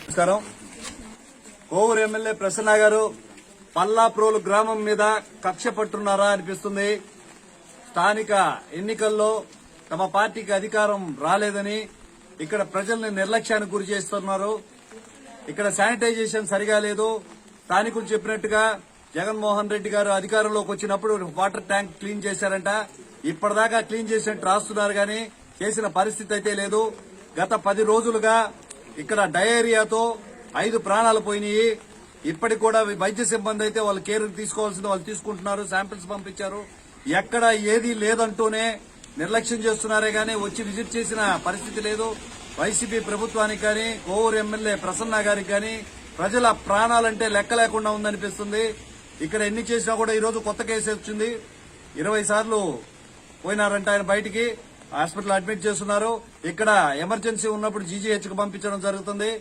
నమస్కారం. కోవూరు ఎమ్మెల్యే ప్రసన్న గారు పల్లాప్రోలు గ్రామం మీద కక్ష పట్టున్నారా అనిపిస్తుంది. స్థానిక ఎన్నికల్లో తమ పార్టీకి అధికారం రాలేదని ఇక్కడ ప్రజల్ని నిర్లక్ష్యానికి గురి చేస్తున్నారు. ఇక్కడ శానిటైజేషన్ సరిగా లేదు. స్థానికులు చెప్పినట్టుగా జగన్మోహన్ రెడ్డి గారు అధికారంలోకి వచ్చినప్పుడు వాటర్ ట్యాంక్ క్లీన్ చేశారంట. ఇప్పటిదాకా క్లీన్ చేసినట్టు రాస్తున్నారు గాని చేసిన పరిస్థితి అయితే లేదు. గత 10 రోజులుగా ఇక్కడ డయేరియాతో 5 ప్రాణాలు పోయినాయి. ఇప్పటికి కూడా వైద్య సిబ్బంది అయితే వాళ్ళు కేర్ తీసుకోవాల్సింది వాళ్ళు తీసుకుంటున్నారు. శాంపిల్స్ పంపించారు. ఎక్కడ ఏది లేదంటూనే నిర్లక్ష్యం చేస్తున్నారే గానీ వచ్చి విజిట్ చేసిన పరిస్థితి లేదు. వైసీపీ ప్రభుత్వానికి కానీ కోవూరు ఎమ్మెల్యే ప్రసన్న గారికి కానీ ప్రజల ప్రాణాలంటే లెక్క లేకుండా ఉందనిపిస్తుంది. ఇక్కడ ఎన్ని చేసినా కూడా ఈ రోజు కొత్త కేసు వచ్చింది. 20 సార్లు పోయినారంట ఆయన బయటికి. హాస్పిటల్ అడ్మిట్ చేస్తున్నారు. ఇక్కడ ఎమర్జెన్సీ ఉన్నప్పుడు జీజీహెచ్ కు పంపించడం జరుగుతుంది.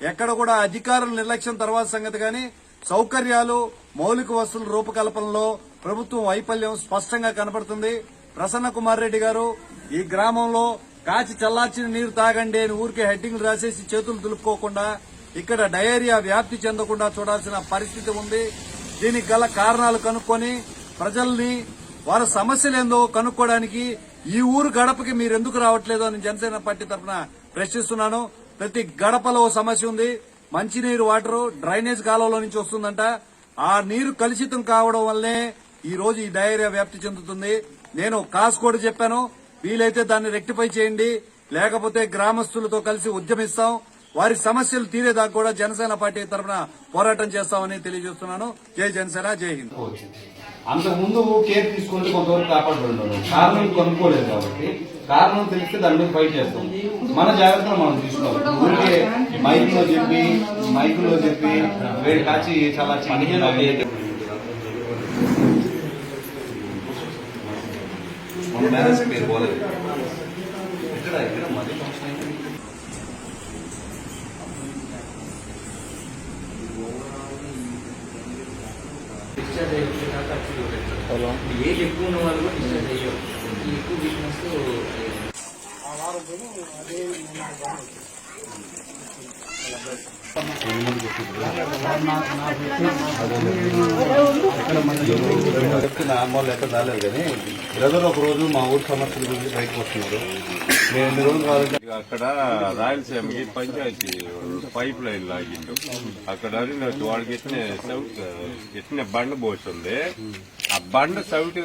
ఎక్కడ కూడా అధికారుల నిర్లక్ష్యం తర్వాత సంగతి గాని సౌకర్యాలు మౌలిక వసతుల రూపకల్పనలో ప్రభుత్వం వైఫల్యం స్పష్టంగా కనబడుతుంది. ప్రసన్న కుమార్ రెడ్డి గారు ఈ గ్రామంలో కాచి చల్లార్చిన నీరు తాగండి అని ఊరికే హెడ్డింగ్లు రాసేసి చేతులు దులుపుకోకుండా ఇక్కడ డయేరియా వ్యాప్తి చెందకుండా చూడాల్సిన పరిస్థితి ఉంది. దీనికి గల కారణాలు కనుక్కొని ప్రజల్ని వారి సమస్యలేందో కనుక్కోవడానికి ఈ ఊరు గడపకి మీరెందుకు రావట్లేదు అని జనసేన పార్టీ తరఫున ప్రశ్నిస్తున్నాను. ప్రతి గడపలో సమస్య ఉంది. మంచినీరు వాటర్ డ్రైనేజ్ కాలువలో నుంచి వస్తుందంట. ఆ నీరు కలుషితం కావడం వల్లే ఈ రోజు ఈ డయేరియా వ్యాప్తి చెందుతుంది. నేను కాసు కూడా చెప్పాను. వీలైతే దాన్ని రెక్టిఫై చేయండి, లేకపోతే గ్రామస్తులతో కలిసి ఉద్యమిస్తాం. వారి సమస్యలు తీరేదాకా కూడా జనసేన పార్టీ తరఫున పోరాటం చేస్తామని తెలియజేస్తున్నాను. జై జనసేన, జై హింద్. అంతకుముందు కేర్ తీసుకుంటే కొంతవరకు కాపాడుతున్నాను. కారణం కనుక్కోలేదు కాబట్టి కారణం తెలిస్తే దాని మీద ఫైట్ చేస్తాం. మన జాగ్రత్తలు మనం తీసుకోవాలి. ఊరికే మైకులో చెప్పి వేడి కాచి చాలా మన మ్యారేజ్ మీరు పోలేదు. ఇక్కడ మధ్య ఫంక్షన్ డిశ్చార్జ్ అయిపోయి ఏజ్ ఎక్కువ ఉన్న వాళ్ళు కూడా డిశ్చార్జ్ అయ్యారు. ఈ ఎక్కువ వీక్నెస్ నార్మల్ ఎక్కడ రాలేదు కానీ బ్రదర్ ఒక రోజు మా ఊరి సమస్యల గురించి బయటకు వస్తున్నారు. నేను 2 రోజులు కావాలి. అక్కడ రాయలసీమకి పంచాయతీ పైప్ లైన్ లాగిండు. అక్కడ వాడికి ఎట్టిన బండ పోతుంది. ఆ బండ సౌటి